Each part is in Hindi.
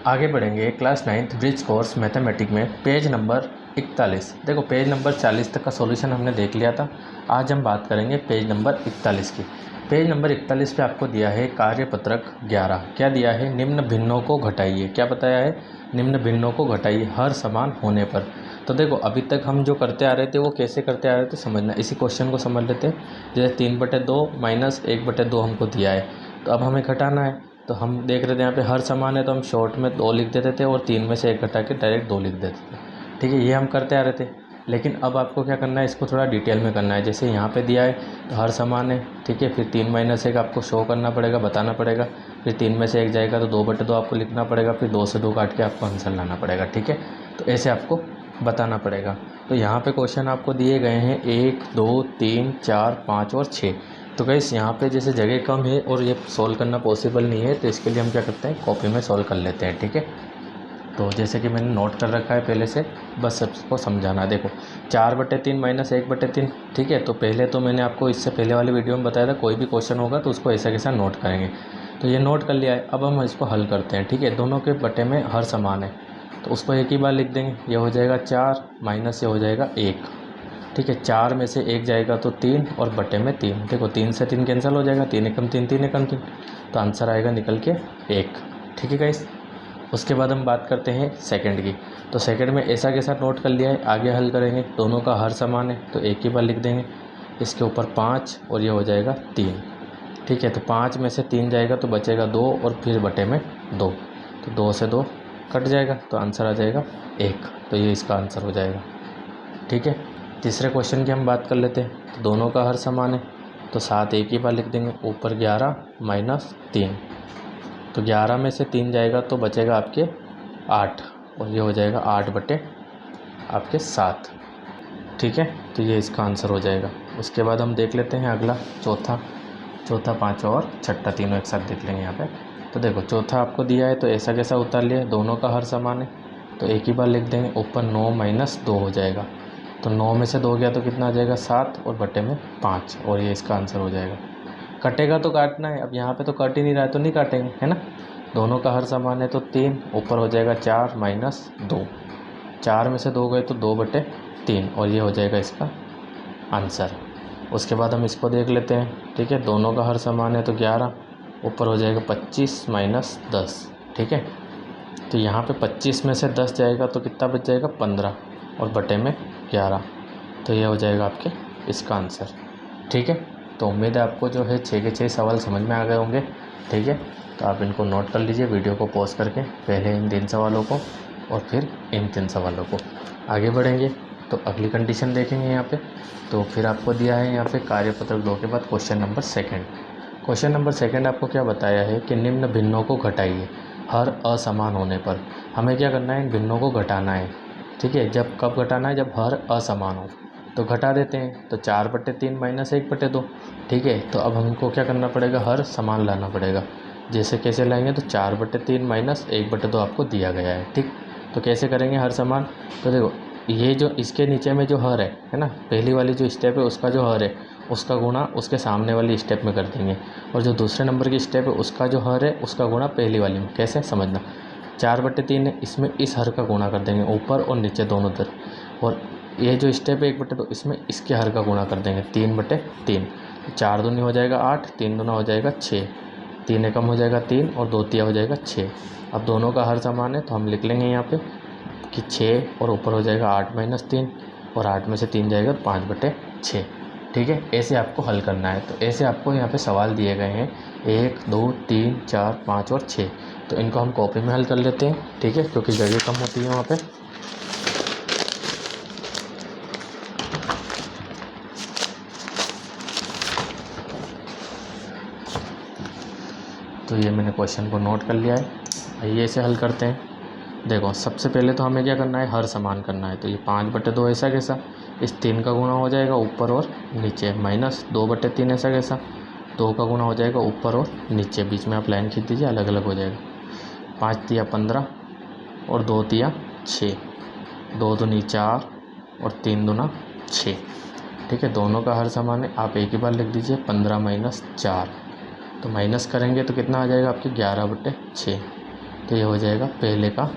आगे बढ़ेंगे class 9th bridge course mathematic में पेज नंबर 41। देखो पेज नंबर 40 तक का सॉल्यूशन हमने देख लिया था। आज हम बात करेंगे पेज नंबर 41 की। पेज नंबर 41 पे आपको दिया है कार्यपत्रक 11। क्या दिया है? निम्न भिन्नों को घटाइए। क्या बताया है? निम्न भिन्नों को घटाइए हर समान होने पर। तो देखो अभी तक हम जो करते आ रहे थे वो कैसे करते आ रहे थे समझना। इसी क्वेश्चन को समझ लेते हैं। जैसे 3/2 माइनस 1/2 हमको दिया है, तो अब हमें घटाना है। तो हम देख रहे थे यहाँ पे हर समान है, तो हम शॉर्ट में 2 लिख देते थे और 3 में से 1 घटा के डायरेक्ट 2 लिख देते थे। ठीक है, ये हम करते आ रहे थे। लेकिन अब आपको क्या करना है, इसको थोड़ा डिटेल में करना है। जैसे यहाँ पे दिया है तो हर समान है, ठीक है। फिर 3 - 1 आपको शो करना पड़ेगा, बताना पड़ेगा। फिर 3 में से 1 जाएगा तो 2/2 आपको लिखना पड़ेगा। फिर 2 से 2 काट के आपको आंसर लाना पड़ेगा, ठीक है। तो ऐसे आपको बताना पड़ेगा। तो यहाँ पे क्वेश्चन आपको दिए गए हैं 1, 2, 3, 4, 5 और 6। तो गाइस यहाँ पे जैसे जगह कम है और ये सॉल्व करना पॉसिबल नहीं है, तो इसके लिए हम क्या करते हैं, कॉपी में सॉल्व कर लेते हैं, ठीक है। तो जैसे कि मैंने नोट कर रखा है पहले से, बस सबको समझाना है। देखो 4/3 माइनस 1/3, ठीक है। तो पहले तो मैंने आपको इससे पहले वाली वीडियो में बताया था कोई भी क्वेश्चन होगा तो उसको ऐसा कैसा नोट करेंगे। तो ये नोट कर लिया है। अब हम इसको हल करते हैं, ठीक है। दोनों के बटे में हर समान है तो उसको एक ही बार लिख देंगे। ये हो जाएगा 4 माइनस ये हो जाएगा 1, ठीक है। 4 में से 1 जाएगा तो 3 और बटे में 3। देखो 3 से 3 कैंसिल हो जाएगा, 3 एकम 3, 3 एकम 3, तो आंसर आएगा निकल के 1, ठीक है गाइस। उसके बाद हम बात करते हैं सेकंड की। तो सेकंड में ऐसा कैसा नोट कर लिया है, आगे हल करेंगे। दोनों का हर समान है तो एक ही बार लिख देंगे। इसके ऊपर 5 और ये हो जाएगा 3, ठीक है। तो 5 में से 3 जाएगा तो बचेगा 2 और फिर बटे में 2, तो 2 से 2 कट जाएगा तो आंसर आ जाएगा 1। तो ये इसका आंसर हो जाएगा, ठीक है। तीसरे क्वेश्चन की हम बात कर लेते हैं। तो दोनों का हर समान है तो 7 एक ही बार लिख देंगे। ऊपर 11 माइनस 3, तो 11 में से 3 जाएगा तो बचेगा आपके 8 और ये हो जाएगा 8 बटे आपके 7, ठीक है। तो ये इसका आंसर हो जाएगा। उसके बाद हम देख लेते हैं अगला चौथा, पाँचवा और छठा, तीनों एक साथ देख लेंगे यहाँ पे। तो देखो चौथा आपको दिया है तो ऐसा कैसा उतार लिया है, दोनों का हर समान है तो एक ही बार लिख देंगे। ऊपर 9 माइनस 2 हो जाएगा, तो 9 में से 2 गया तो कितना आ जाएगा 7 और बटे में 5 और ये इसका आंसर हो जाएगा। कटेगा तो काटना है, अब यहाँ पे तो कट ही नहीं रहा है तो नहीं काटेंगे, है ना। दोनों का हर समान है तो 3, ऊपर हो जाएगा 4 माइनस 2, 4 में से 2 गए तो 2/3 और ये हो जाएगा इसका आंसर। उसके बाद हम इसको देख लेते हैं, ठीक है। दोनों का हर समान है तो 11, ऊपर हो जाएगा 25 माइनस 10, ठीक है। तो यहाँ पे 25 में से 10 जाएगा तो कितना बच जाएगा 15 और बटे में 11, तो ये हो जाएगा आपके इसका आंसर, ठीक है। तो उम्मीद है आपको जो है 6 के 6 सवाल समझ में आ गए होंगे, ठीक है। तो आप इनको नोट कर लीजिए वीडियो को पॉज करके, पहले इन 3 सवालों को और फिर इन 3 सवालों को। आगे बढ़ेंगे तो अगली कंडीशन देखेंगे यहाँ पे। तो फिर आपको दिया है यहाँ पे कार्यपत्रक 2 के बाद question number second. Question number second आपको क्या बताया है कि निम्न भिन्नों को घटाइए हर असमान होने पर। हमें क्या करना है, इन भिन्नों को घटाना है, ठीक है। जब कब घटाना है, जब हर असमान हो। तो घटा देते हैं, तो 4/3 माइनस 1/2, ठीक है। तो अब हमको क्या करना पड़ेगा, हर समान लाना पड़ेगा। जैसे कैसे लाएंगे, तो 4/3 माइनस 1/2 आपको दिया गया है, ठीक। तो कैसे करेंगे हर समान, तो देखो ये जो इसके नीचे में जो हर है ना, पहली वाली जो स्टेप है उसका जो हर है उसका गुणा उसके सामने वाली स्टेप में कर देंगे। और जो दूसरे नंबर की स्टेप है उसका जो हर है उसका गुणा पहली वाली में। कैसे समझना, 4/3 है, इसमें इस हर का गुणा कर देंगे ऊपर और नीचे दोनों तरफ। और ये जो स्टेप है 1/2, इसमें इसके हर का गुणा कर देंगे 3/3। 4 दूनी हो जाएगा 8, 3 दूना हो जाएगा 6, 3 एकम हो जाएगा 3 और 2 तिया हो जाएगा 6। अब दोनों का हर समान है तो हम लिख लेंगे यहाँ पे कि 6 और ऊपर हो जाएगा 8 माइनस 3 और 8 में से 3 जाएगा 5/6, ठीक है। ऐसे आपको हल करना है। तो ऐसे आपको यहाँ पे सवाल दिए गए हैं 1, 2, 3, 4, 5 और 6। तो इनको हम कॉपी में हल कर लेते हैं, ठीक है, क्योंकि जगह कम होती है वहाँ पे। तो ये मैंने क्वेश्चन को नोट कर लिया है, आइए इसे हल करते हैं। देखो सबसे पहले तो हमें क्या करना है, हर समान करना है। तो ये 5/2 ऐसा कैसा, इस 3 का गुणा हो जाएगा ऊपर और नीचे, माइनस 2/3 ऐसा कैसा, 2 का गुणा हो जाएगा ऊपर और नीचे, बीच में आप लाइन खींच दीजिए अलग अलग हो जाएगा। 5 तिया 15 और 2 तिया 6, 2 दूनी 4 और 3 दूना 6, ठीक है। दोनों का हर समान है, आप एक ही बार लिख दीजिए 15 माइनस 4। तो माइनस करेंगे तो कितना आ जाएगा आपके 11/6, तो ये हो जाएगा पहले का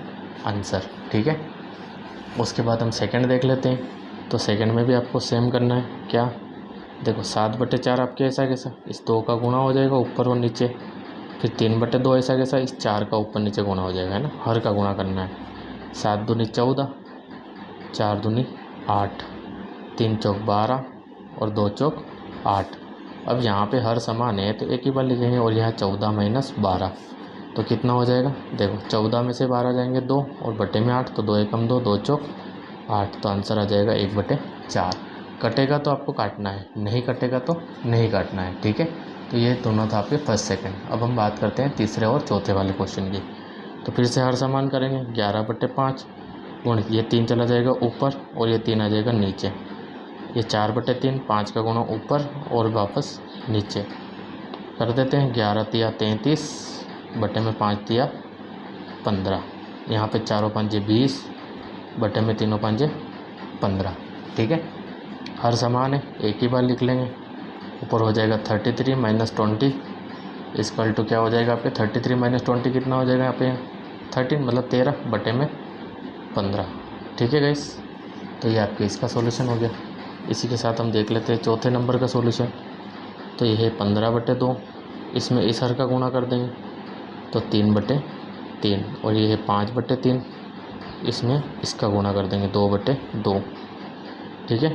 आंसर। ठीक है, उसके बाद हम सेकंड देख लेते हैं। तो सेकंड में भी आपको सेम करना है। क्या, देखो 7/4 आपके ऐसा कैसा, इस 2 का गुणा हो जाएगा ऊपर और नीचे, फिर 3/2 ऐसा कैसा, इस 4 का ऊपर नीचे गुणा हो जाएगा, है ना, हर का गुणा करना है। 7 दूनी 14, 4 दूनी 8, 3 चौक 12 और 2 चौक 8। अब यहाँ पे हर समान है तो एक ही बार लिखेंगे, और यहाँ 14 माइनस 12 तो कितना हो जाएगा, देखो 14 में से 12 जाएंगे 2 और बटे में 8, तो 2 एकम 2, 2 चौक 8, तो आंसर आ जाएगा 1/4। कटेगा तो आपको काटना है, नहीं कटेगा तो नहीं काटना है। ठीक है, तो ये दोनों था आपके फर्स्ट सेकंड। अब हम बात करते हैं तीसरे और चौथे वाले क्वेश्चन की। तो फिर से हर समान करेंगे, 11/5 गुण ये 3 चला जाएगा ऊपर और ये 3 आ जाएगा नीचे, ये 4/3, 5 का गुणा ऊपर और वापस नीचे कर देते हैं। 11 तिया 33 बटे में 5 तिया 15, यहाँ पे 4 5 20 बटे में 3 5 15। ठीक है, हर समान है, एक ही बार लिख लेंगे। ऊपर हो जाएगा 33 माइनस 20 इक्वल टू क्या हो जाएगा आपके 33 माइनस 20 कितना हो जाएगा यहाँ पे 13, मतलब 13 बटे में 15। ठीक है गाइस, तो ये आपके इसका सॉल्यूशन हो गया। इसी के साथ हम देख लेते हैं चौथे नंबर का सॉल्यूशन। तो ये है 15/2, इसमें इस हर का गुणा कर देंगे तो 3/3, और ये है 5/3, इसमें इसका गुणा कर देंगे 2/2। ठीक है,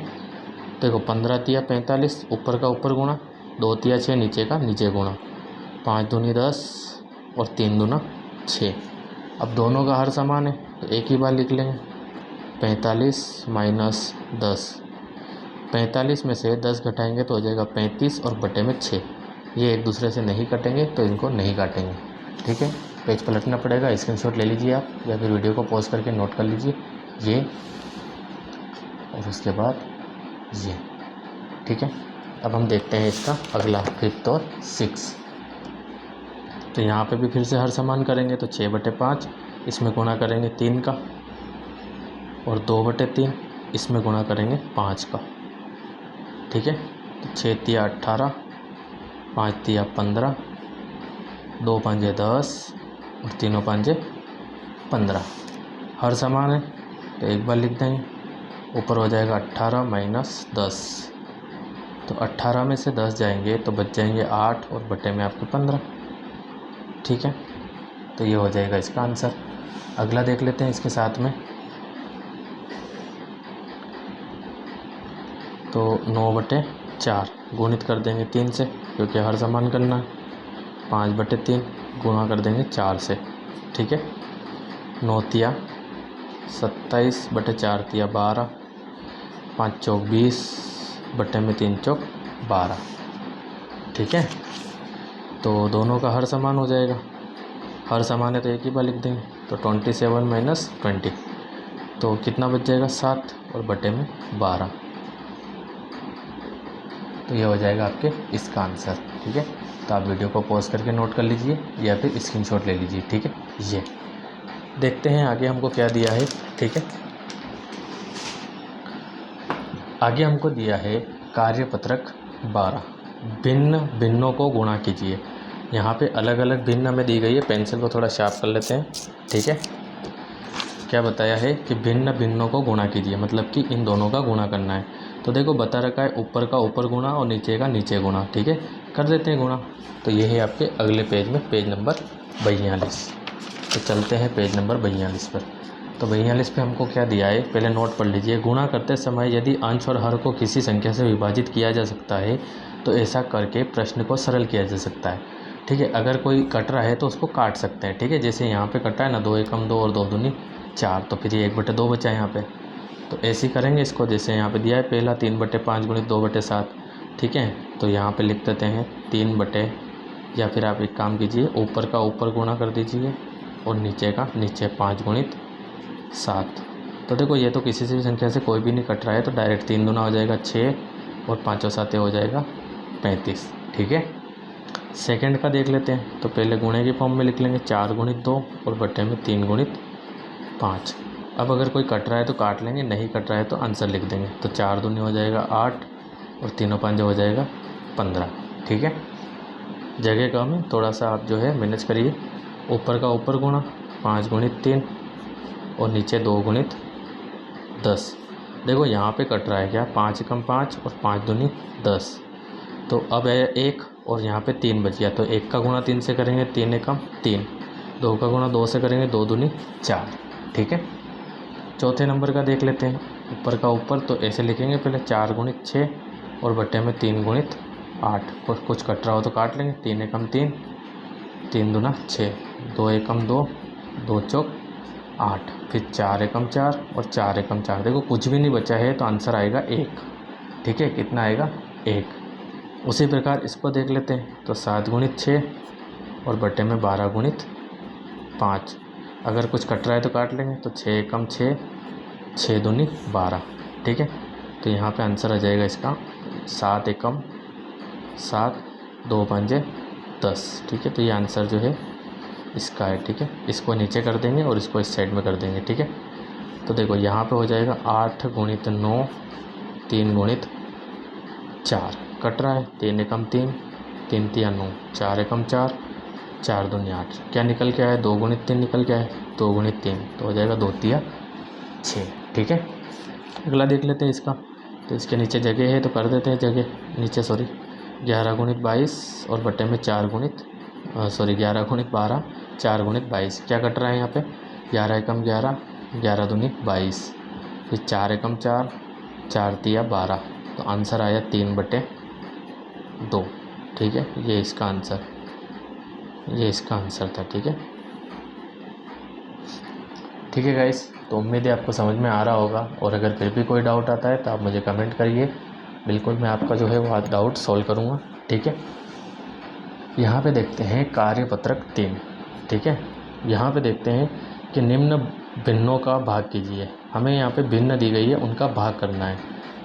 देखो 15 तिया 45, ऊपर का ऊपर गुणा, 2 तिया 6, नीचे का नीचे गुणा, 5 दूनी 10 और 3 दूना 6। अब दोनों का हर समान है तो एक ही बार लिख लेंगे, 45 माइनस 10, 45 में से 10 घटाएंगे तो हो जाएगा 35 और बटे में 6। ये एक दूसरे से नहीं कटेंगे तो इनको नहीं काटेंगे। ठीक है, पेज पलटना पड़ेगा, स्क्रीनशॉट ले लीजिए आप, या फिर वीडियो को पॉज करके नोट कर लीजिए ये, और उसके बाद ये। ठीक है, अब हम देखते हैं इसका अगला 5th और 6। तो यहाँ पे भी फिर से हर समान करेंगे तो 6/5, इसमें गुणा करेंगे 3 का, और 2/3 इसमें गुणा करेंगे 5 का। ठीक है, तो 6 तिया 18, 5 तिया 15, 2 5 10 और 3 5 15। हर समान है तो एक बार लिख देंगे, ऊपर हो जाएगा 18 माइनस 10, तो 18 में से 10 जाएंगे तो बच जाएंगे 8 और बटे में आपके 15। ठीक है, तो ये हो जाएगा इसका आंसर। अगला देख लेते हैं इसके साथ में। तो 9/4 गुणित कर देंगे 3 से, क्योंकि हर समान करना है। 5/3 गुणा कर देंगे 4 से। ठीक है, 9 तिया 27 बटे 4 तिया 12, 5 चौक 20 बटे में 3 चौक 12। ठीक है, तो दोनों का हर समान हो जाएगा, हर समान है तो एक ही बार लिख देंगे, तो 27 माइनस 20 तो कितना बच जाएगा 7 और बटे में 12। तो ये हो जाएगा आपके इसका आंसर। ठीक है, तो आप वीडियो को पॉज करके नोट कर लीजिए या फिर स्क्रीनशॉट ले लीजिए। ठीक है, ये देखते हैं आगे हमको क्या दिया है। ठीक है, आगे हमको दिया है कार्यपत्रक 12, भिन्न भिन्नों को गुणा कीजिए। यहाँ पे अलग अलग भिन्न हमें दी गई है, पेंसिल को थोड़ा शार्प कर लेते हैं। ठीक है, क्या बताया है कि भिन्न भिन्नों को गुणा कीजिए, मतलब कि इन दोनों का गुणा करना है। तो देखो बता रखा है ऊपर का ऊपर गुणा और नीचे का नीचे गुणा। ठीक है, कर देते हैं गुणा। तो ये है आपके अगले पेज में, पेज नंबर 42। तो चलते हैं पेज नंबर 42 पर। तो 42 पे हमको क्या दिया है, पहले नोट पढ़ लीजिए। गुणा करते समय यदि अंश और हर को किसी संख्या से विभाजित किया जा सकता है तो ऐसा करके प्रश्न को सरल किया जा सकता है। ठीक है, अगर कोई कट रहा है तो उसको काट सकते हैं। ठीक है, जैसे यहाँ पे कटा है ना, 2 एकम 2 और 2 दूनी 4, तो फिर ये 1/2 बचा है यहाँ पे। तो ऐसे ही करेंगे इसको, जैसे यहाँ पे दिया है पहला 3/5 गुणित 2/7। ठीक है, तो यहाँ पे लिख देते हैं 3 बटे, या फिर आप एक काम कीजिए, ऊपर का ऊपर गुणा कर दीजिए और नीचे का नीचे 5 गुणित 7। तो देखो ये तो किसी से भी संख्या से कोई भी नहीं कट रहा है, तो डायरेक्ट 3 दूना हो जाएगा 6 और 5 और 7 हो जाएगा 35। ठीक है, सेकंड का देख लेते हैं। तो पहले गुणे के फॉर्म में लिख लेंगे 4 गुणित 2 और बटे में 3 गुणित 5। अब अगर कोई कट रहा है तो काट लेंगे, नहीं कट रहा है तो आंसर लिख देंगे। तो 4 दूनी हो जाएगा 8 और 3 5 हो जाएगा 15। ठीक है, जगह कम है, थोड़ा सा आप जो है मैनेज करिए। ऊपर का ऊपर गुणा 5 गुणित 3 और नीचे 2 गुणित 10। देखो यहाँ पे कट रहा है क्या, 5 एकम 5 और 5 दूनी 10। तो अब है 1 और यहाँ पे 3 बच गया, तो 1 का गुणा 3 से करेंगे 3 एकम 3, 2 का गुणा 2 से करेंगे 2 दूनी 4। ठीक है, चौथे नंबर का देख लेते हैं। ऊपर का ऊपर तो ऐसे लिखेंगे, पहले 4 गुणित 6 और बटे में 3 गुणित 8। और कुछ कट रहा हो तो काट लेंगे। 3 एकम 3, 3 दूना 6, 2 एकम 2, 2 चौक 8, फिर 4 एकम 4 और 4 एकम 4। देखो कुछ भी नहीं बचा है तो आंसर आएगा 1। ठीक है, कितना आएगा 1। उसी प्रकार इसको देख लेते हैं। तो 7 गुणित 6 और बटे में 12 गुणित 5। अगर कुछ कट रहा है तो काट लेंगे। तो 6 एकम 6, 6 दूनी 12। ठीक है, तो यहाँ पे आंसर आ जाएगा इसका 7 एकम 7, 2 पंजे 10। ठीक है, तो ये आंसर जो है इसका है। ठीक है, इसको नीचे कर देंगे और इसको इस साइड में कर देंगे। ठीक है, तो देखो यहाँ पे हो जाएगा 8 गुणित 9, 3 गुणित 4। कट रहा है 3 एकम 3, 3 तिया 9, 4 एकम 4, 4 दूनी 8। क्या निकल के आया, 2 गुणित 3 निकल के आया, 2 गुणित 3 तो हो जाएगा 2 तिया 6। ठीक है, अगला देख लेते हैं इसका। तो इसके नीचे जगह है तो कर देते हैं जगह नीचे, 11 गुणित 22 और बटे में 4 गुणित 11 गुणित 12, 4 गुणित 22। क्या कट रहा है यहाँ पे, 11 एकम 11, 11 दूनी 22, फिर 4 एकम 4, 4 तिया 12। तो आंसर आया 3 बटे 2। ठीक है, ये इसका आंसर था। ठीक है, ठीक है गाइस, तो उम्मीद है आपको समझ में आ रहा होगा। और अगर फिर भी कोई डाउट आता है तो आप मुझे कमेंट करिए, बिल्कुल मैं आपका जो है वो डाउट सॉल्व करूँगा। ठीक है, यहाँ पे देखते हैं कार्यपत्रक 3। ठीक है, यहाँ पे देखते हैं कि निम्न भिन्नों का भाग कीजिए। हमें यहाँ पे भिन्न दी गई है, उनका भाग करना है।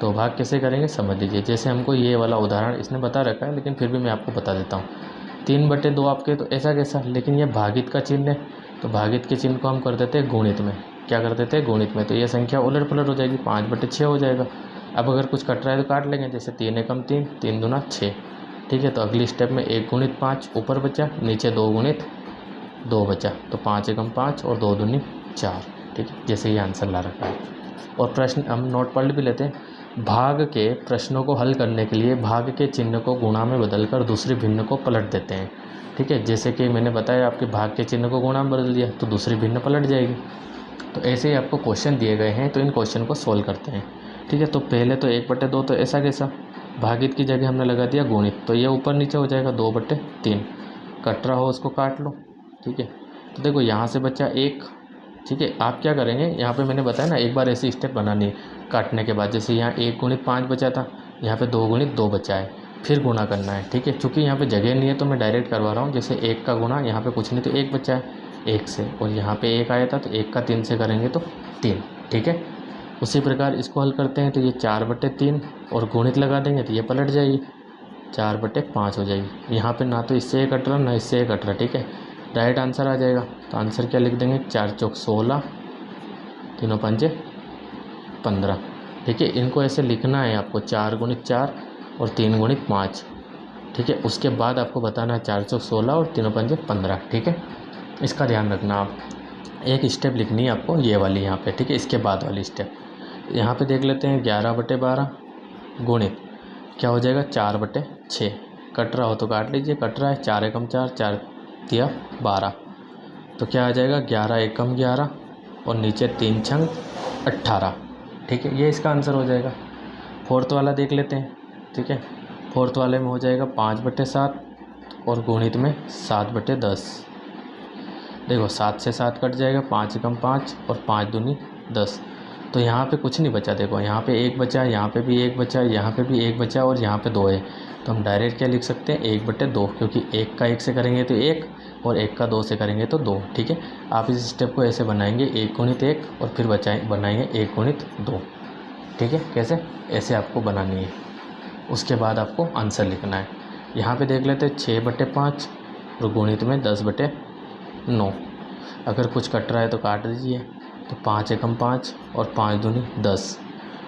तो भाग कैसे करेंगे समझ लीजिए। जैसे हमको ये वाला उदाहरण इसने बता रखा है, लेकिन फिर भी मैं आपको बता देता हूँ। 3 बटे 2 आपके, तो ऐसा कैसा, लेकिन ये भागित का चिन्ह है, तो भागित के चिन्ह को हम कर देते हैं गुणित में। क्या कर देते हैं, गुणित में। तो ये संख्या उलट पुलट हो जाएगी, 5 बटे 6 हो जाएगा। अब अगर कुछ कट रहा है तो काट लेंगे। जैसे 3 एकम 3, 3 दूना 6। ठीक है, तो अगली स्टेप में 1 गुणित 5 ऊपर बचा, नीचे 2 गुणित 2 बचा, तो 5 एकम 5 और 2 दूनी 4। ठीक है, जैसे ये आंसर ला रखा है। और प्रश्न हम नोट पढ़ भी लेते हैं। भाग के प्रश्नों को हल करने के लिए भाग के चिन्ह को गुणा में बदलकर दूसरे भिन्न को पलट देते हैं। ठीक है, जैसे कि मैंने बताया आपके भाग के चिन्ह को गुणा में बदल दिया तो दूसरी भिन्न पलट जाएगी। तो ऐसे ही आपको क्वेश्चन दिए गए हैं, तो इन क्वेश्चन को सोल्व करते हैं। ठीक है, तो पहले तो 1 बटे 2, तो ऐसा कैसा, भागित की जगह हमने लगा दिया गुणित, तो ये ऊपर नीचे हो जाएगा 2 बटे 3। कट रहा हो उसको काट लो। ठीक है, तो देखो यहाँ से बचा 1। ठीक है, आप क्या करेंगे, यहाँ पे मैंने बताया ना एक बार ऐसी स्टेप बनानी है काटने के बाद। जैसे यहाँ 1 गुणित 5 बचा था, यहाँ पे 2 गुणित 2 बचा है, फिर गुणा करना है। ठीक है, चूँकि यहाँ पे जगह नहीं है तो मैं डायरेक्ट करवा रहा हूँ। जैसे 1 का गुणा, यहाँ पे कुछ नहीं तो 1 बचा है 1 से, और यहाँ पे 1 आया था तो 1 का 3 से करेंगे तो 3। ठीक है, उसी प्रकार इसको हल करते हैं। तो ये 4 बटे 3 और गुणित लगा देंगे तो ये पलट जाएगी, 4 बटे 5 हो जाएगी। यहाँ पे ना तो इससे एक कट रहा ना इससे एक कट रहा। ठीक है, डायरेक्ट आंसर आ जाएगा। तो आंसर क्या लिख देंगे, 4 चौक 16, 3 पंजे 15। ठीक है, इनको ऐसे लिखना है आपको, 4 गुणित 4 और 3 गुणित 5। ठीक है, उसके बाद आपको बताना है 4 चौक 16 और 3 पंजे 15। ठीक है, इसका ध्यान रखना आप। एक स्टेप लिखनी है आपको ये वाली यहाँ पे। ठीक है, इसके बाद वाली स्टेप यहाँ पे देख लेते हैं। 11 बटे 12 गुणित क्या हो जाएगा, 4 बटे 6। कट रहा हो तो काट लीजिए, कट रहा है 4 एकम 4, 4 तिया 12। तो क्या आ जाएगा, 11 एकम 11 और नीचे 3 छंग 18। ठीक है, ये इसका आंसर हो जाएगा। फोर्थ वाला देख लेते हैं। ठीक है, फोर्थ वाले में हो जाएगा 5 बटे 7 और गुणित में 7 बटे 10। देखो 7 से 7 कट जाएगा, 5 एकम 5 और 5 दूनी 10। तो यहाँ पे कुछ नहीं बचा। देखो यहाँ पे 1 बचा, यहाँ पे भी 1 बचा, यहाँ पे भी 1 बचा और यहाँ पे 2 है। तो हम डायरेक्ट क्या लिख सकते हैं, 1 बटे 2, क्योंकि 1 का 1 से करेंगे तो 1 और 1 का 2 से करेंगे तो 2। ठीक है, आप इस स्टेप को ऐसे बनाएंगे, 1 गुणित 1 और फिर बनाएंगे 1 गुणित 2। ठीक है, कैसे, ऐसे आपको बनानी है। उसके बाद आपको आंसर लिखना है। यहाँ पे देख लेते हैं 6 बटे 5 और गुणित में 10 बटे 9। अगर कुछ कट रहा है तो काट दीजिए। तो 5 एकम 5 और 5 दूनी 10।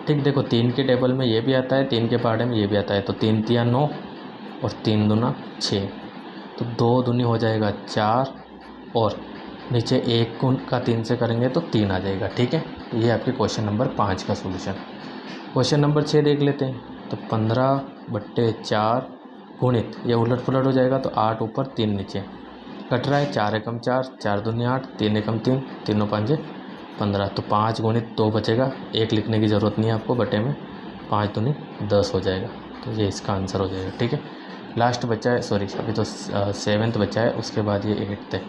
ठीक, देखो 3 के टेबल में ये भी आता है, 3 के पहाड़े में ये भी आता है। तो 3 तिया 9 और 3 दूना 6। तो 2 दूनी हो जाएगा 4 और नीचे 1 गुण का 3 से करेंगे तो 3 आ जाएगा। ठीक है, तो ये आपके क्वेश्चन नंबर 5 का सोल्यूशन। क्वेश्चन नंबर 6 देख लेते हैं। तो 15/4 गुणित, ये उलट पुलट हो जाएगा तो 8 ऊपर 3 नीचे, कट रहा है 4 एकम 4, 4 दूनी 8, 3 एकम 3, तीनों पंजे 15। तो 5 गुणित 2 बचेगा, 1 लिखने की ज़रूरत नहीं है आपको, बटे में 5 दूनी 10 हो जाएगा। तो ये इसका आंसर हो जाएगा। ठीक है, लास्ट बचा है, सॉरी अभी तो 7th बचा है, उसके बाद ये 8th है।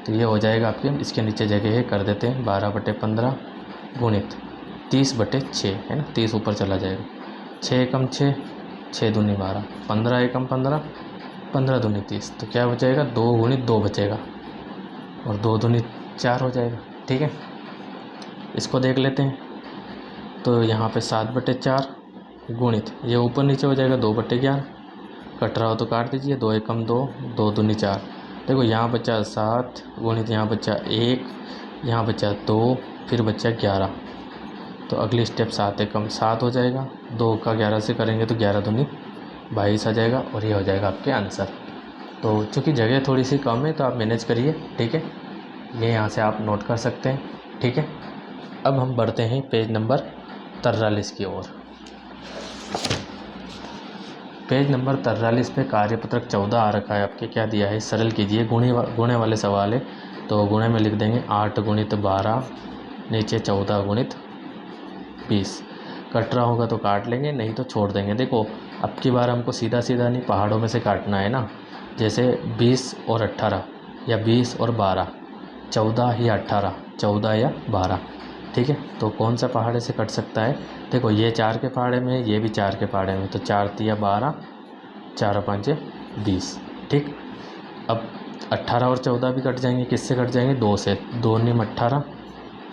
तो ये हो जाएगा आपके, इसके नीचे जगह है कर देते हैं 12/15 गुणित 30/6 है ना, 30 ऊपर चला जाएगा, 6 एकम 6, 6 दूनी 12, 15 एकम 15, 15 दूनी 30। तो क्या बचेगा, 2 गुणित 2 बचेगा और 2 दूनी 4 हो जाएगा। ठीक है, इसको देख लेते हैं। तो यहाँ पे 7/4 गुणित, ये ऊपर नीचे हो जाएगा 2/11, कट रहा हो तो काट दीजिए, 2 एकम 2, 2 दूनी 4। देखो यहाँ बचा 7 गुणित, यहाँ बचा 1, यहाँ बचा 2, फिर बचा 11। तो अगली स्टेप 7 एकम 7 हो जाएगा, 2 का 11 से करेंगे तो 11 दूनी 22 आ जाएगा और ये हो जाएगा आपके आंसर। तो चूँकि जगह थोड़ी सी कम है तो आप मैनेज करिए। ठीक है, ये यहाँ से आप नोट कर सकते हैं। ठीक है, अब हम बढ़ते हैं पेज नंबर 43 की ओर। पेज नंबर 43 पे कार्यपत्रक 14 आ रखा है आपके। क्या दिया है, सरल कीजिए, गुणे वाले सवाल है। तो गुणे में लिख देंगे 8 गुणित 12, नीचे 14 गुणित 20। कट रहा होगा तो काट लेंगे, नहीं तो छोड़ देंगे। देखो अब की बार हमको सीधा सीधा नहीं, पहाड़ों में से काटना है ना। जैसे 20 और 18 या 20 और 12, 14 या 18, 14 या 12। ठीक है, तो कौन सा पहाड़े से कट सकता है। देखो ये 4 के पहाड़े में, ये भी 4 के पहाड़े में, तो 4 तिया 12, 4 5 20। ठीक, अब 18 और 14 भी कट जाएंगे, किससे कट जाएंगे, 2 से, 2 निम 18,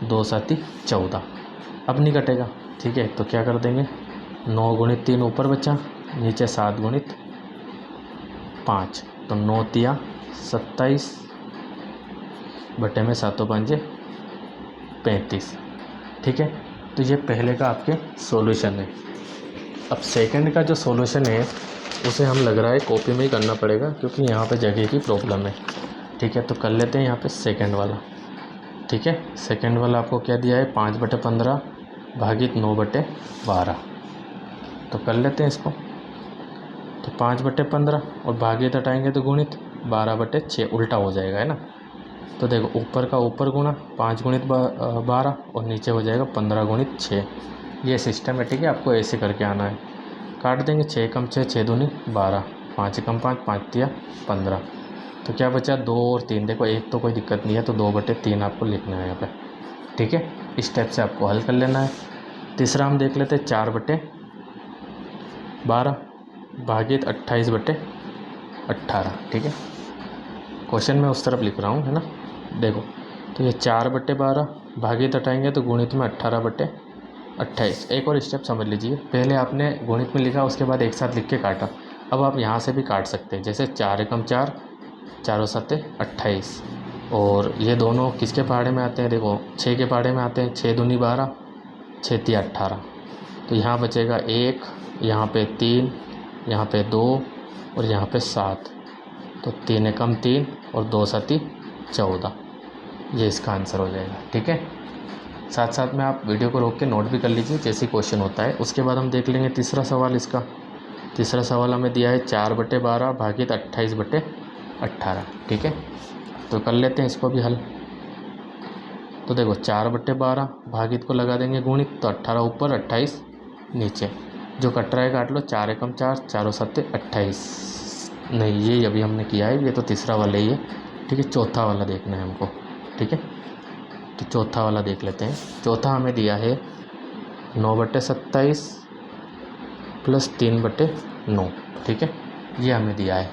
2 7 14। अब नहीं कटेगा। ठीक है, तो क्या कर देंगे, 9 गुणित 3 ऊपर बचा, नीचे 7 गुणित 5, तो 9 तिया 27 बटे में 7 5 35। ठीक है, तो ये पहले का आपके सॉल्यूशन है। अब सेकंड का जो सॉल्यूशन है उसे हम लग रहा है कॉपी में ही करना पड़ेगा, क्योंकि यहाँ पे जगह की प्रॉब्लम है। ठीक है, तो कर लेते हैं यहाँ पे सेकंड वाला। ठीक है, सेकंड वाला आपको क्या दिया है, 5/15 भागित 9/12। तो कर लेते हैं इसको। तो 5/15 और भागित हटाएंगे तो गुणित, 12/6 उल्टा हो जाएगा है ना। तो देखो ऊपर का ऊपर गुणा, 5 गुणित 12 और नीचे हो जाएगा 15 गुणित 6। ये सिस्टमेटिक है, आपको ऐसे करके आना है। काट देंगे, 6 एकम 6, 6 दूनी 12, 5 एकम 5, 5 तिया 15। तो क्या बचा, 2 और 3। देखो एक तो कोई दिक्कत नहीं है, तो 2/3 आपको लिखना है यहाँ पे। ठीक है, इस स्टेप से आपको हल कर लेना है। तीसरा हम देख लेते हैं, 4/12 भागित 28/18। ठीक है, क्वेश्चन में उस तरफ लिख रहा हूँ है ना। देखो तो ये 4/12 भागित हटाएंगे तो गुणित में 18/28। एक और स्टेप समझ लीजिए, पहले आपने गुणित में लिखा, उसके बाद एक साथ लिख के काटा। अब आप यहाँ से भी काट सकते हैं, जैसे 4 एकम 4, 4 7 28। और ये दोनों किसके पहाड़े में आते हैं, देखो 6 के पहाड़े में आते हैं, 6 दूनी 12, 6 तिया 18। तो यहाँ बचेगा 1, यहाँ पे 3, यहाँ पे 2 और यहाँ पे 7। तो 3 एकम 3 और 2 7 14। ये इसका आंसर हो जाएगा। ठीक है, साथ साथ में आप वीडियो को रोक के नोट भी कर लीजिए जैसे क्वेश्चन होता है। उसके बाद हम देख लेंगे तीसरा सवाल। इसका तीसरा सवाल हमें दिया है 4/12 भागित 28/18। ठीक है, तो कर लेते हैं इसको भी हल। तो देखो 4/12 भागित को लगा देंगे गुणित, तो 18 ऊपर 28 नीचे, जो कट रहा है काट लो, 4 एकम 4, 4 7 28। नहीं, ये अभी हमने किया है, ये तो तीसरा वाला ही है। ठीक है, चौथा वाला देखना है हमको। ठीक है, तो चौथा वाला देख लेते हैं। चौथा हमें दिया है 9/27 प्लस 3/9। ठीक है, ये हमें दिया है।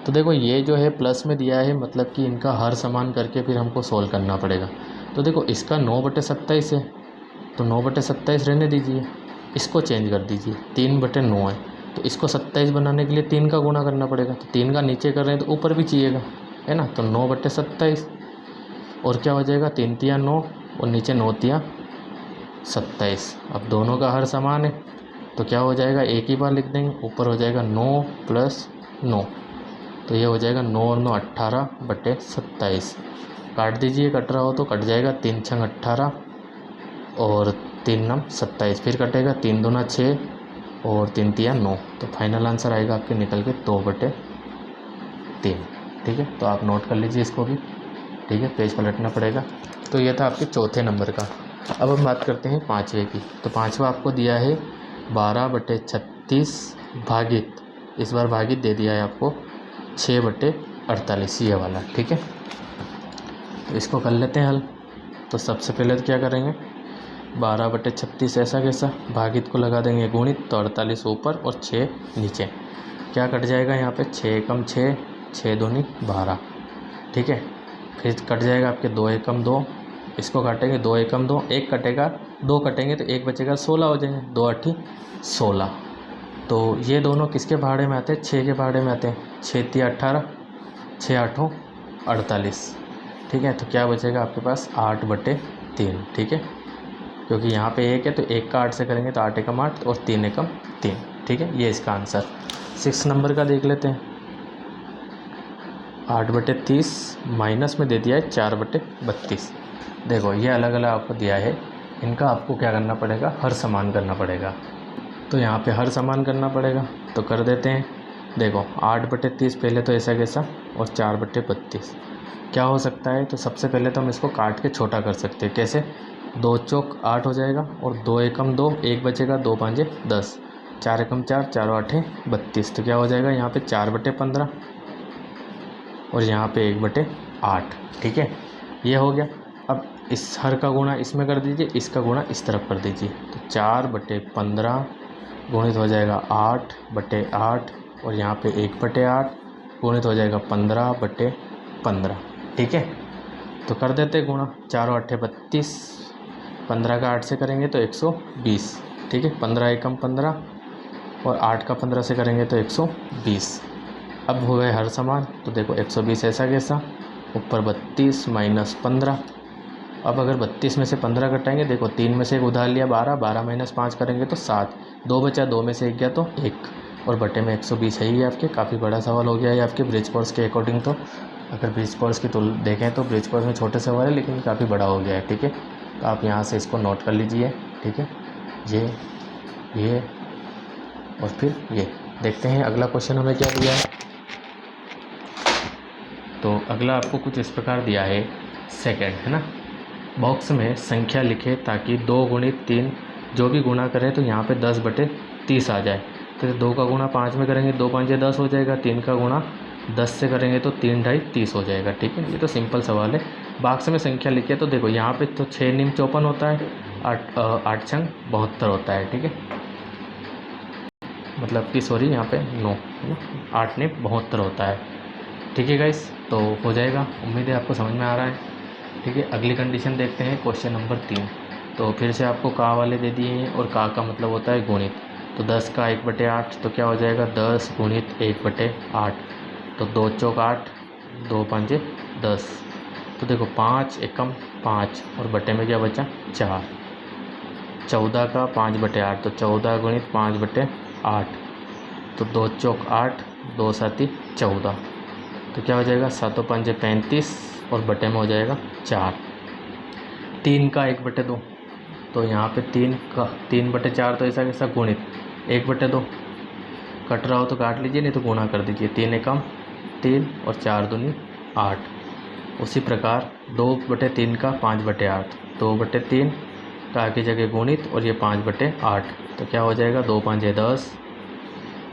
तो देखो ये जो है प्लस में दिया है, मतलब कि इनका हर समान करके फिर हमको सोल्व करना पड़ेगा। तो देखो इसका 9/27 है, तो 9/27 रहने दीजिए, इसको चेंज कर दीजिए, 3/9 है, तो इसको 27 बनाने के लिए 3 का गुणा करना पड़ेगा। तो 3 का नीचे कर रहे हैं तो ऊपर भी चाहिएगा है ना। तो 9/27 और क्या हो जाएगा, 3 तिया 9 और नीचे 9 तिया 27। अब दोनों का हर समान है तो क्या हो जाएगा, एक ही बार लिख देंगे, ऊपर हो जाएगा 9 + 9। तो ये हो जाएगा 9 और 9 18/27। काट दीजिए, कट रहा हो तो कट जाएगा। 3 छंग 18 और 3 नम 27, फिर कटेगा 3 दूना 6 और 3 तिया 9। तो फाइनल आंसर आएगा आपके निकल के 2/3। ठीक है, तो आप नोट कर लीजिए इसको भी। ठीक है, पेज पलटना पड़ेगा। तो ये था आपके चौथे नंबर का। अब हम बात करते हैं पाँचवें की। तो पाँचवा आपको दिया है 12/36 भागित, इस बार भागित दे दिया है आपको 6/48, ये वाला। ठीक है, तो इसको कर लेते हैं हल। तो सबसे पहले तो क्या करेंगे, 12/36 ऐसा कैसा, भागित को लगा देंगे गुणित, तो 48 ऊपर और 6 नीचे। क्या कट जाएगा यहाँ पे, 6 एकम 6, 6 दूनी 12। ठीक है, फिर कट जाएगा आपके 2 एकम 2, इसको काटेंगे 2 एकम 2, एक कटेगा 2 कटेंगे तो एक बचेगा 16 हो जाएंगे, 2 8 16। तो ये दोनों किसके भाड़े में आते हैं, 6 के भाड़े में आते हैं। 6 तिया 18, 6 8 48। ठीक है, तो क्या बचेगा आपके पास 8/3। ठीक है, क्योंकि यहाँ पे 1 है तो 1 का 8 से करेंगे तो 8 एकम 8 और 3 एकम 3। ठीक है, ये इसका आंसर। 6 नंबर का देख लेते हैं। 8/30 माइनस में दे दिया है 4/32। देखो ये अलग अलग आपको दिया है, इनका आपको क्या करना पड़ेगा, हर समान करना पड़ेगा। तो यहाँ पे हर समान करना पड़ेगा, तो कर देते हैं। देखो 8/30 पहले तो ऐसा कैसा, और 4/32 क्या हो सकता है। तो सबसे पहले तो हम इसको काट के छोटा कर सकते हैं। कैसे, 2 चौक 8 हो जाएगा और 2 एकम 2, एक बचेगा, 2 पाँचे 10, 4 एकम 4, 4 8 32। तो क्या हो जाएगा यहाँ पे 4/15 और यहाँ पे 1/8। ठीक है, ये हो गया। अब इस हर का गुणा इसमें कर दीजिए, इसका गुणा इस तरफ कर दीजिए। तो 4/15 गुणित हो जाएगा 8/8 और यहाँ पे 1/8 गुणित हो जाएगा 15/15। ठीक है, तो कर देते गुणा। 4 8 32, 15 का 8 से करेंगे तो 120। ठीक है, 15 एकम 15 और 8 का 15 से करेंगे तो 120। अब हो गए हर समान। तो देखो 120 ऐसा कैसा, ऊपर 32 माइनस 15। अब अगर 32 में से 15 घटाएंगे, देखो 3 में से एक उधार लिया 12, 12 माइनस 5 करेंगे तो 7, 2 बचा, 2 में से 1 गया तो 1 और बटे में 120 है ही आपके। काफ़ी बड़ा सवाल हो गया है आपके ब्रिज कोर्स के अकॉर्डिंग। तो अगर ब्रिज कोर्स की देखें तो ब्रिज कोर्स में छोटे सवाल है लेकिन काफ़ी बड़ा हो गया है। ठीक है, तो आप यहाँ से इसको नोट कर लीजिए। ठीक है, ये और फिर ये। देखते हैं अगला क्वेश्चन हमें क्या दिया है। तो अगला आपको कुछ इस प्रकार दिया है, सेकंड है ना। बॉक्स में संख्या लिखे ताकि 2 गुणित 3 जो भी गुणा करें तो यहाँ पे 10/30 आ जाए। तो 2 का गुणा 5 में करेंगे, 2 5 10 हो जाएगा। 3 का गुणा 10 से करेंगे तो 3 ढाई 30 हो जाएगा। ठीक है, ये तो सिंपल सवाल है। बॉक्स में संख्या लिखिए, तो देखो यहाँ पे तो 6 निम 54 होता है, 8 छंग 72 होता है। ठीक है, मतलब कि सॉरी यहाँ पे 9 है ना, 8 निम 72 होता है। ठीक है गाइस, तो हो जाएगा। उम्मीद है आपको समझ में आ रहा है। ठीक है, अगली कंडीशन देखते हैं, क्वेश्चन नंबर 3। तो फिर से आपको का वाले दे दिए हैं और का मतलब होता है गुणित। तो 10 का 1/8 तो क्या हो जाएगा, 10 गुणित 1/8। तो 2 चौक 8, 2 5 10। तो देखो 5 एकम 5 और बटे में क्या बचा 4। 14 का 5/8 तो 14 गुणित 5/8। तो 2 चौक 8, 2 7 14। तो क्या हो जाएगा 7 5 35 और बटे में हो जाएगा 4। 3 का 1/2 तो यहाँ पे 3 का 3/4 तो ऐसा कैसा गुणित 1/2। कट रहा हो तो काट लीजिए, नहीं तो गुणा कर दीजिए। 3 एकम 3 और 4 दूनी 8। उसी प्रकार 2/3 का 5/8, 2/3 का की जगह गुणित और ये 5/8। तो क्या हो जाएगा 2 5 10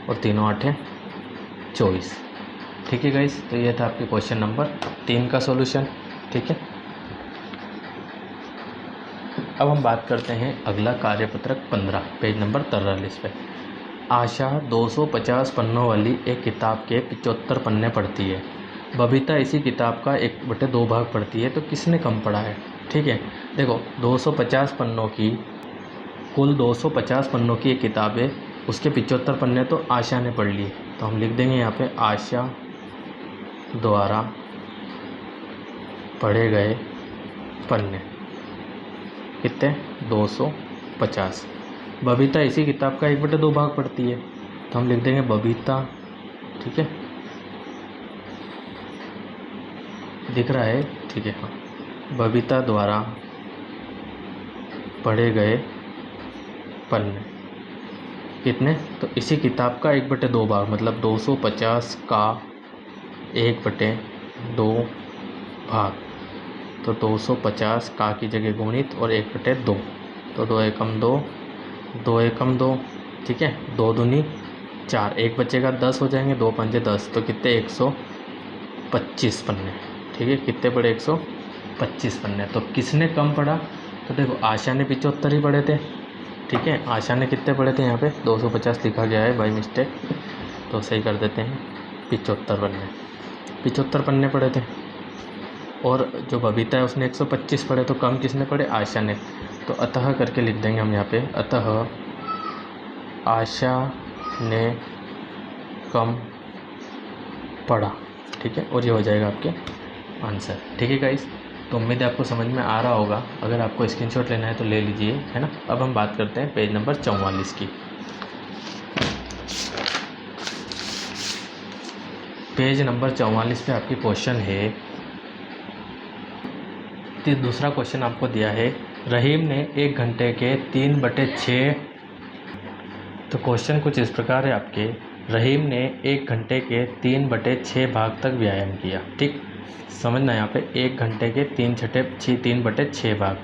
और 3 8 24। ठीक है गाइस, तो ये था आपके क्वेश्चन नंबर 3 का सॉल्यूशन। ठीक है, अब हम बात करते हैं अगला कार्यपत्रक 15 पेज नंबर 43 पे। आशा 250 पन्नों वाली एक किताब के 75 पन्ने पढ़ती है। बबीता इसी किताब का 1/2 भाग पढ़ती है, तो किसने कम पढ़ा है। ठीक है, देखो 250 पन्नों की, कुल 250 पन्नों की एक किताब है, उसके 75 पन्ने तो आशा ने पढ़ लिए। तो हम लिख देंगे यहाँ पे आशा द्वारा पढ़े गए पन्ने कितने 250। बबीता इसी किताब का 1/2 भाग पढ़ती है, तो हम लिख देंगे बबीता। ठीक है, दिख रहा है, ठीक है। हाँ, बबीता द्वारा पढ़े गए पन्ने कितने, तो इसी किताब का 1/2 भाग, मतलब 250 का 1/2 भाग। तो 250 का की जगह गुणित और 1/2, तो 2 एकम 2, 2 एकम 2, ठीक है। 2 दूनी 4, एक बचेगा 10 हो जाएंगे, 2 पंजे 10, तो कितने 125 पन्ने, ठीक है। कितने पढ़े 125 पन्ने। तो किसने कम पढ़ा, तो देखो आशा ने 75 ही पढ़े थे, ठीक है। आशा ने कितने पढ़े थे, यहाँ पे 250 लिखा गया है बाई मिस्टेक, तो सही कर देते हैं, 75 पन्ने पढ़े थे। और जो बबीता है उसने 125 पढ़े, तो कम किसने पढ़े, आशा ने। तो अतः करके लिख देंगे हम यहाँ पे, अतः आशा ने कम पढ़ा, ठीक है। और ये हो जाएगा आपके आंसर, ठीक है गाइस। तो उम्मीद है आपको समझ में आ रहा होगा। अगर आपको स्क्रीनशॉट लेना है तो ले लीजिए, है ना। अब हम बात करते हैं पेज नंबर 44 की। पेज नंबर 44 पे आपकी क्वेश्चन है, तो दूसरा क्वेश्चन आपको दिया है, रहीम ने 1 घंटे के 3/6। तो क्वेश्चन कुछ इस प्रकार है आपके, रहीम ने 1 घंटे के 3/6 भाग तक व्यायाम किया, ठीक। समझना यहाँ पे 1 घंटे के 3/6 भाग,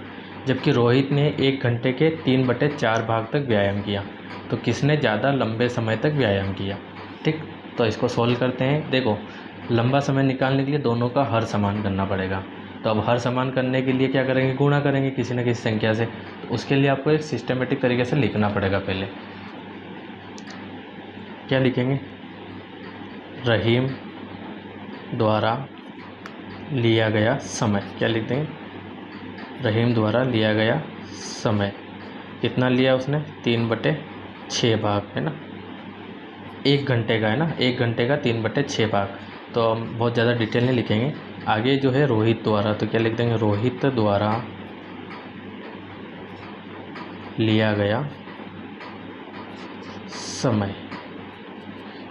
जबकि रोहित ने 1 घंटे के 3/4 भाग तक व्यायाम किया। तो किसने ज़्यादा लंबे समय तक व्यायाम किया, ठीक। तो इसको सोल्व करते हैं। देखो लंबा समय निकालने के लिए दोनों का हर समान करना पड़ेगा। तो अब हर समान करने के लिए क्या करेंगे, गुणा करेंगे किसी न किसी संख्या से। तो उसके लिए आपको एक सिस्टमेटिक तरीके से लिखना पड़ेगा। पहले क्या लिखेंगे, रहीम द्वारा लिया गया समय, क्या लिख देंगे, रहीम द्वारा लिया गया समय। कितना लिया उसने, 3/6 भाग, है ना। 1 घंटे का है ना, 1 घंटे का 3/6 भाग। तो हम बहुत ज़्यादा डिटेल नहीं लिखेंगे। आगे जो है रोहित द्वारा, तो क्या लिख देंगे, रोहित द्वारा लिया गया समय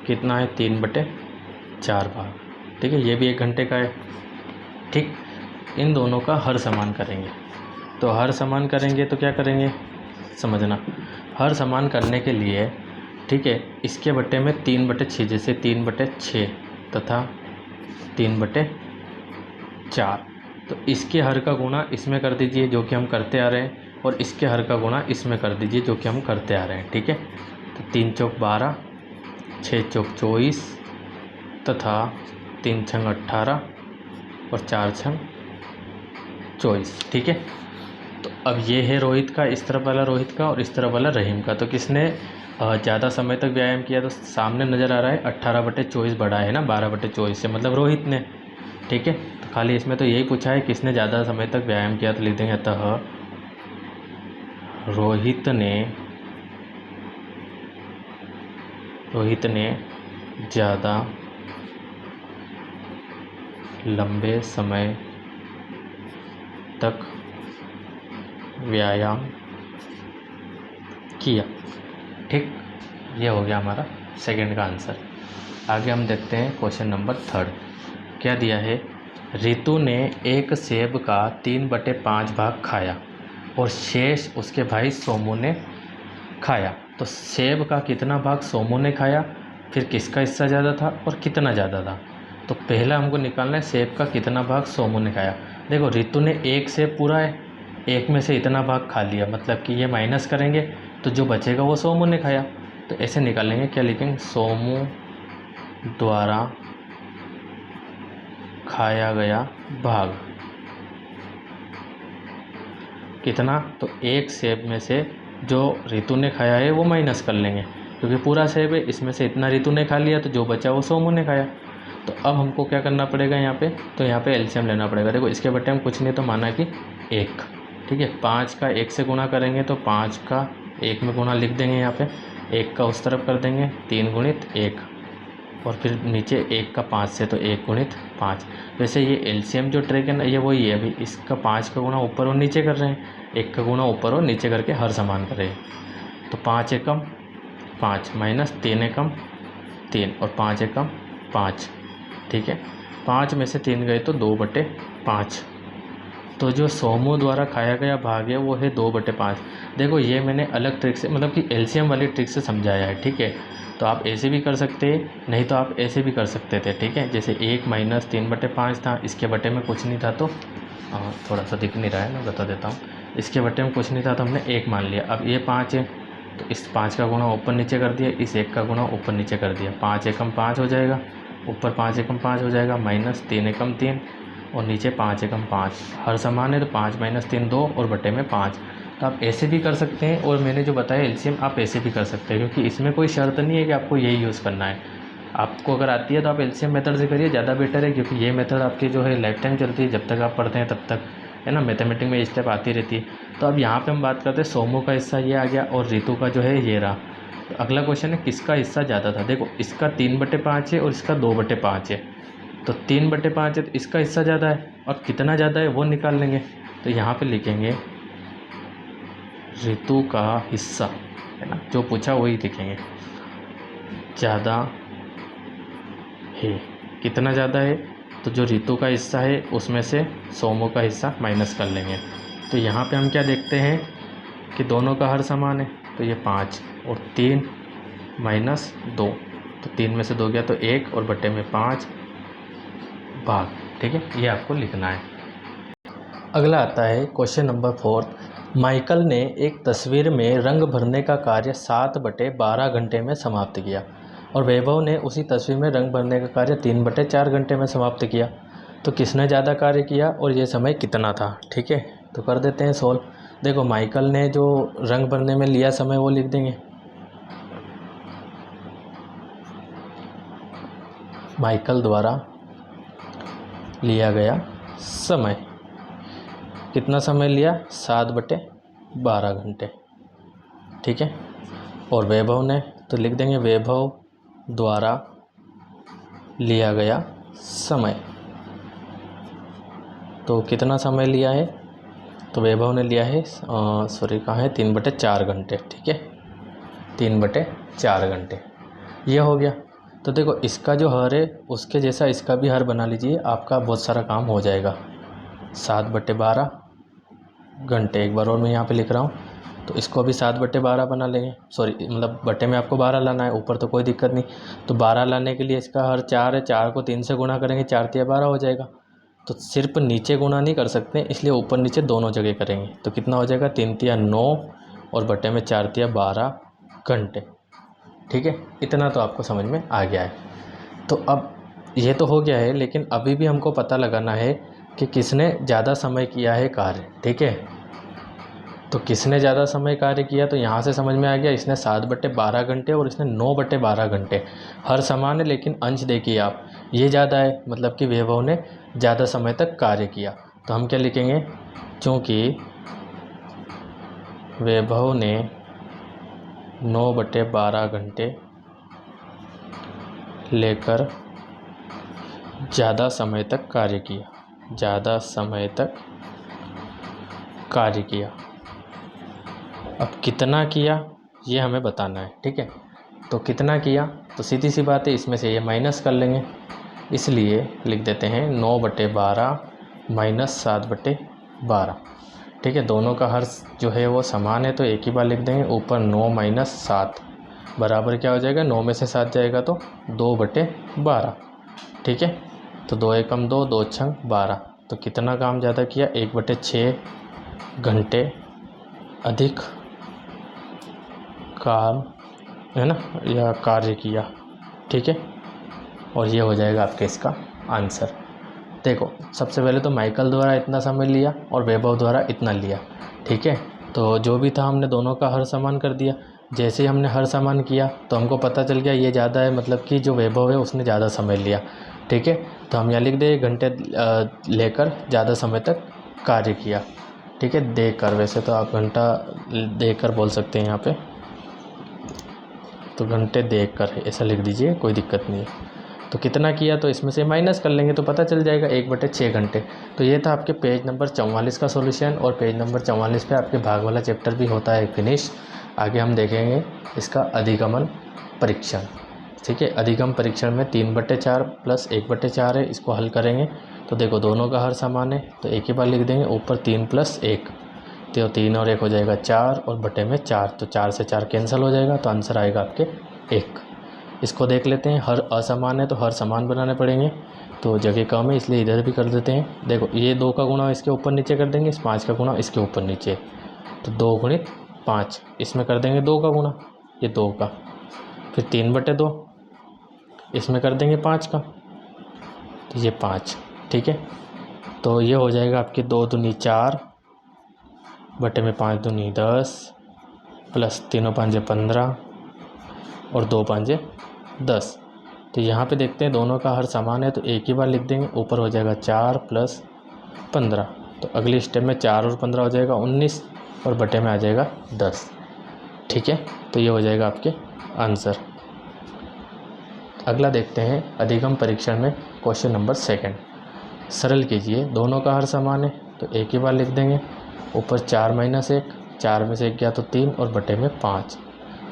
कितना है, 3/4 भाग, ठीक है। ये भी 1 घंटे का है, ठीक। इन दोनों का हर समान करेंगे। तो हर समान करेंगे तो क्या करेंगे, समझना। हर समान करने के लिए, ठीक है, इसके बट्टे में 3/6, जैसे 3/6 तथा 3/4। तो इसके हर का गुणा इसमें कर दीजिए जो कि हम करते आ रहे हैं, और इसके हर का गुणा इसमें कर दीजिए जो कि हम करते आ रहे हैं, ठीक है। तो 3 चौक 12, 6 चौक 24 तथा 3 छंग 18 और 4 छंग 24, ठीक है। तो अब ये है रोहित का, इस तरफ वाला रोहित का और इस तरफ वाला रहीम का। तो किसने ज़्यादा समय तक व्यायाम किया, तो सामने नज़र आ रहा है 18/24 बड़ा है ना 12/24 से, मतलब रोहित ने, ठीक है। तो खाली इसमें तो यही पूछा है किसने ज़्यादा समय तक व्यायाम किया, तो लिख देंगे अतः रोहित ने ज़्यादा लंबे समय तक व्यायाम किया, ठीक। ये हो गया हमारा सेकंड का आंसर। आगे हम देखते हैं क्वेश्चन नंबर 3। क्या दिया है, रितु ने 1 सेब का 3/5 भाग खाया और शेष उसके भाई सोमू ने खाया। तो सेब का कितना भाग सोमू ने खाया, फिर किसका हिस्सा ज़्यादा था और कितना ज़्यादा था। तो पहला हमको निकालना है सेब का कितना भाग सोमू ने खाया। देखो रितु ने 1 सेब पूरा है, 1 में से इतना भाग खा लिया, मतलब कि ये माइनस करेंगे तो जो बचेगा वो सोमू ने खाया। तो ऐसे निकालेंगे, क्या लिखेंगे, सोमू द्वारा खाया गया भाग कितना, तो 1 सेब में से जो रितु ने खाया है वो माइनस कर लेंगे, क्योंकि पूरा सेब है, इसमें से इतना रितु ने खा लिया, तो जो बचा वो सोमू ने खाया। तो अब हमको क्या करना पड़ेगा यहाँ पे, तो यहाँ पे एलसीएम लेना पड़ेगा। देखो इसके बट्टे हम कुछ नहीं तो माना कि 1, ठीक है। 5 का 1 से गुणा करेंगे तो 5 का 1 में गुणा लिख देंगे, यहाँ पे 1 का उस तरफ कर देंगे 3 गुणित 1, और फिर नीचे 1 का 5 से तो 1 गुणित 5। वैसे ये एलसीएम जो ट्रिक है ना, ये वही है। अभी इसका 5 का गुणा ऊपर और नीचे कर रहे हैं, 1 का गुणा ऊपर और नीचे करके हर समान कर रहे हैं। तो 5 एकम 5 माइनस 3 एकम 3 और 5 एकम 5, ठीक है। 5 में से 3 गए तो 2/5। तो जो सोमू द्वारा खाया गया भाग है वो है 2/5। देखो ये मैंने अलग ट्रिक से मतलब कि एलसीएम वाली ट्रिक से समझाया है, ठीक है। तो आप ऐसे भी कर सकते हैं, नहीं तो आप ऐसे भी कर सकते थे, ठीक है। जैसे 1 - 3/5 था, इसके बटे में कुछ नहीं था तो थोड़ा सा दिख नहीं रहा है, मैं बता देता हूँ। इसके बटे में कुछ नहीं था तो हमने 1 मान लिया। अब ये 5 है तो इस 5 का गुणा ऊपर नीचे कर दिया, इस 1 का गुणा ऊपर नीचे कर दिया। 5 एकम 5 हो जाएगा, ऊपर 5 एकम 5 हो जाएगा, -3 एकम 3 और नीचे 5 एकम 5। हर समान है तो 5 - 3 2 और बटे में 5। तो आप ऐसे भी कर सकते हैं और मैंने जो बताया एलसीएम आप ऐसे भी कर सकते हैं, क्योंकि इसमें कोई शर्त नहीं है कि आपको यही यूज़ करना है। आपको अगर आती है तो आप एलसीएम मेथड से करिए, ज़्यादा बेटर है, क्योंकि ये मेथड आपकी जो है लाइफ टाइम चलती है, जब तक आप पढ़ते हैं तब तक, है ना। मैथमेटिक्स में ये स्टेप आती रहती है। तो अब यहाँ पे हम बात करते हैं सोमू का हिस्सा ये आ गया और रितु का जो है ये रहा। तो अगला क्वेश्चन है किसका हिस्सा ज़्यादा था। देखो इसका 3/5 है और इसका 2/5 है। तो 3/5 है तो इसका हिस्सा ज़्यादा है, और कितना ज़्यादा है वो निकाल लेंगे। तो यहाँ पे लिखेंगे ऋतु का हिस्सा, है ना, जो पूछा वही लिखेंगे। ज़्यादा है, कितना ज़्यादा है, तो जो ऋतु का हिस्सा है उसमें से सोमू का हिस्सा माइनस कर लेंगे। तो यहाँ पे हम क्या देखते हैं कि दोनों का हर समान है, तो ये 5 और 3 - 2, तो 3 में से 2 गया तो 1 और बटे में 5 भाग, ठीक है। ये आपको लिखना है। अगला आता है क्वेश्चन नंबर 4। माइकल ने एक तस्वीर में रंग भरने का कार्य 7/12 घंटे में समाप्त किया और वैभव ने उसी तस्वीर में रंग भरने का कार्य 3/4 घंटे में समाप्त किया। तो किसने ज़्यादा कार्य किया और ये समय कितना था, ठीक है। तो कर देते हैं सोल्व। देखो माइकल ने जो रंग भरने में लिया समय वो लिख देंगे। माइकल द्वारा लिया गया समय, कितना समय लिया, 7/12 घंटे, ठीक है। और वैभव ने तो लिख देंगे वैभव द्वारा लिया गया समय, तो कितना समय लिया है, तो वैभव ने लिया है कहाँ है, 3/4 घंटे, ठीक है, 3/4 घंटे। यह हो गया। तो देखो इसका जो हर है उसके जैसा इसका भी हर बना लीजिए, आपका बहुत सारा काम हो जाएगा। 7/12 घंटे, एक बार और मैं यहाँ पे लिख रहा हूँ, तो इसको भी 7/12 बना लेंगे। मतलब बटे में आपको 12 लाना है, ऊपर तो कोई दिक्कत नहीं। तो 12 लाने के लिए इसका हर 4 है, 4 को 3 से गुणा करेंगे, 4 × 12 हो जाएगा। तो सिर्फ नीचे गुणा नहीं कर सकते, इसलिए ऊपर नीचे दोनों जगह करेंगे। तो कितना हो जाएगा, 3 × 9 और बटे में 4 × 12 घंटे, ठीक है। इतना तो आपको समझ में आ गया है। तो अब ये तो हो गया है, लेकिन अभी भी हमको पता लगाना है कि किसने ज़्यादा समय किया है कार्य, ठीक है। तो किसने ज़्यादा समय कार्य किया, तो यहाँ से समझ में आ गया, इसने 7/12 घंटे और इसने 9/12 घंटे। हर समान है लेकिन अंश देखिए आप, ये ज़्यादा है, मतलब कि वैभव ने ज़्यादा समय तक कार्य किया। तो हम क्या लिखेंगे, चूँकि वैभव ने 9/12 घंटे लेकर ज़्यादा समय तक कार्य किया, ज़्यादा समय तक कार्य किया। अब कितना किया ये हमें बताना है, ठीक है। तो कितना किया, तो सीधी सी बात है, इसमें से ये माइनस कर लेंगे, इसलिए लिख देते हैं 9/12 - 7/12, ठीक है। दोनों का हर जो है वो समान है, तो एक ही बार लिख देंगे, ऊपर 9 - 7 बराबर क्या हो जाएगा, 9 में से 7 जाएगा तो 2/12, ठीक है। तो 2 एकम 2, 2 छंग 12। तो कितना काम ज़्यादा किया, 1/6 घंटे अधिक काम, है ना, या कार्य किया, ठीक है। और ये हो जाएगा आपके इसका आंसर। देखो सबसे पहले तो माइकल द्वारा इतना समय लिया और वैभव द्वारा इतना लिया, ठीक है। तो जो भी था हमने दोनों का हर समान कर दिया। जैसे ही हमने हर समान किया तो हमको पता चल गया ये ज़्यादा है, मतलब कि जो वैभव है उसने ज़्यादा समय लिया, ठीक है। तो हम यहाँ लिख दें घंटे लेकर ज़्यादा समय तक कार्य किया, ठीक है। देकर, वैसे तो आप घंटा देकर बोल सकते हैं यहाँ पे, तो घंटे देकर ऐसा लिख दीजिए, कोई दिक्कत नहीं है। तो कितना किया, तो इसमें से माइनस कर लेंगे तो पता चल जाएगा 1/6 घंटे। तो ये था आपके पेज नंबर 44 का सॉल्यूशन, और पेज नंबर 44 पे आपके भाग वाला चैप्टर भी होता है फिनिश। आगे हम देखेंगे इसका अधिगमन परीक्षण। ठीक है। अधिगम परीक्षण में 3/4 प्लस 1/4 है, इसको हल करेंगे तो देखो दोनों का हर समान है तो एक ही बार लिख देंगे, ऊपर 3 + 1 तो 3 और 1 हो जाएगा 4 और बटे में 4, तो 4 से 4 कैंसिल हो जाएगा तो आंसर आएगा आपके 1। इसको देख लेते हैं, हर असमान है तो हर समान बनाने पड़ेंगे, तो जगह कम है इसलिए इधर भी कर देते हैं। देखो ये 2 का गुणा इसके ऊपर नीचे कर देंगे, इस 5 का गुणा इसके ऊपर नीचे, तो 2 × 5, इसमें कर देंगे 2 का गुणा, ये 2 का, फिर 3/2 इसमें कर देंगे 5 का, तो ये 5, ठीक है। तो ये हो जाएगा आपके 2 दूनी 4 बटे में 5 दूनी 10 प्लस 3 5 15 और 2 5 10। तो यहाँ पे देखते हैं दोनों का हर समान है तो एक ही बार लिख देंगे, ऊपर हो जाएगा 4 + 15, तो अगली स्टेप में 4 और 15 हो जाएगा 19 और बटे में आ जाएगा 10, ठीक है। तो ये हो जाएगा आपके आंसर। अगला देखते हैं अधिगम परीक्षण में क्वेश्चन नंबर 2। सरल कीजिए, दोनों का हर समान है तो एक ही बार लिख देंगे, ऊपर 4 - 1, 4 में से 1 गया तो 3 और बटे में 5,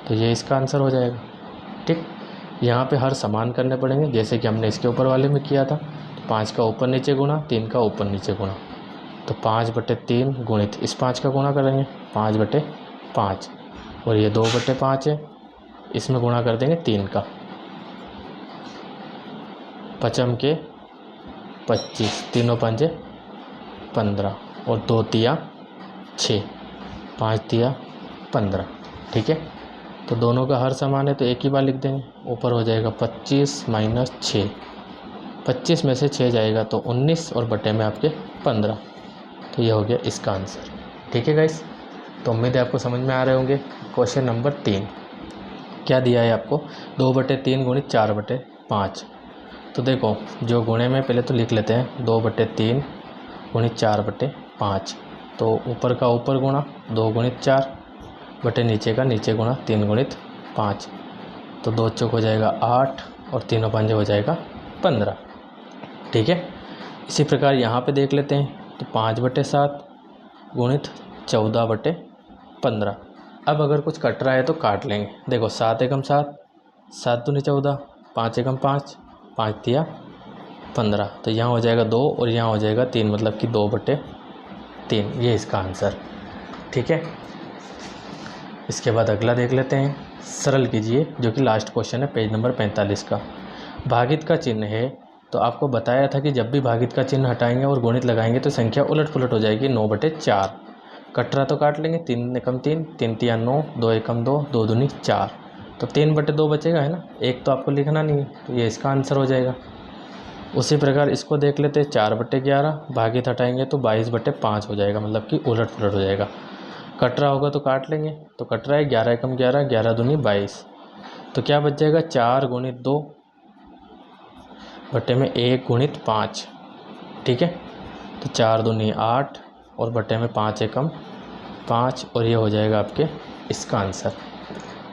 तो ये इसका आंसर हो जाएगा, ठीक। यहाँ पे हर समान करने पड़ेंगे जैसे कि हमने इसके ऊपर वाले में किया था, तो 5 का ऊपर नीचे गुणा, 3 का ऊपर नीचे गुणा, तो 5/3 गुणित इस 5 का गुणा करेंगे 5/5 और ये 2/5 है, इसमें गुणा कर देंगे 3 का, 5 के 25, 3 5 15 और 2 तिया 6, 5 तिया 15, ठीक है। तो दोनों का हर समान है तो एक ही बार लिख देंगे, ऊपर हो जाएगा 25 - 6, 25 में से 6 जाएगा तो 19 और बटे में आपके 15, तो ये हो गया इसका आंसर, ठीक है गाइस। तो उम्मीद है आपको समझ में आ रहे होंगे। क्वेश्चन नंबर 3 क्या दिया है आपको, 2/3 गुणित 4/5। तो देखो जो गुणे में पहले तो लिख लेते हैं, 2/3 गुणित 4/5, तो ऊपर का ऊपर गुणा 2 गुणित 4 बटे नीचे का नीचे गुणा 3 गुणित 5, तो 2 चौक हो जाएगा 8 और 3 5 हो जाएगा 15, ठीक है। इसी प्रकार यहाँ पे देख लेते हैं, तो 5/7 गुणित 14/15। अब अगर कुछ कट रहा है तो काट लेंगे। देखो 7 एकम 7, 7 दूनी 14, 5 एकम 5, 5 तिया 15, तो यहाँ हो जाएगा 2 और यहाँ हो जाएगा 3, मतलब कि 2/3, ये इसका आंसर, ठीक है। इसके बाद अगला देख लेते हैं, सरल कीजिए, जो कि लास्ट क्वेश्चन है पेज नंबर 45 का। भागित का चिन्ह है, तो आपको बताया था कि जब भी भागित का चिन्ह हटाएंगे और गुणित लगाएंगे तो संख्या उलट पुलट हो जाएगी, 9/4। कट रहा तो काट लेंगे, 3 एकम 3, 3 तिया 9, 2 एकम 2, 2 दूनी 4, तो 3/2 बचेगा, है ना। एक तो आपको लिखना नहीं है, तो ये इसका आंसर हो जाएगा। उसी प्रकार इसको देख लेते हैं, 4/11 भागित हटाएंगे तो 22/5 हो जाएगा, मतलब कि उलट पुलट हो जाएगा। कट रहा होगा तो काट लेंगे, तो कट रहा है 11 एकम 11, 11 दूनी 22, तो क्या बच जाएगा, 4 गुणित 2 बटे में 1 गुणित 5, ठीक है। तो 4 दूनी 8 और बटे में 5 एकम 5, और ये हो जाएगा आपके इसका आंसर,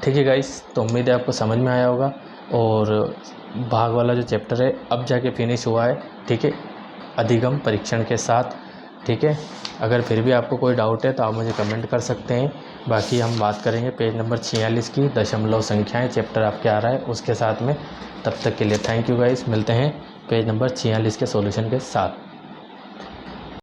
ठीक है गाइस। तो उम्मीद है आपको समझ में आया होगा, और भाग वाला जो चैप्टर है अब जाके फिनिश हुआ है, ठीक है, अधिगम परीक्षण के साथ, ठीक है। अगर फिर भी आपको कोई डाउट है तो आप मुझे कमेंट कर सकते हैं। बाकी हम बात करेंगे पेज नंबर 46 की, दशमलव संख्याएं चैप्टर आपके आ रहा है उसके साथ में। तब तक के लिए थैंक यू गाइस, मिलते हैं पेज नंबर 46 के सॉल्यूशन के साथ।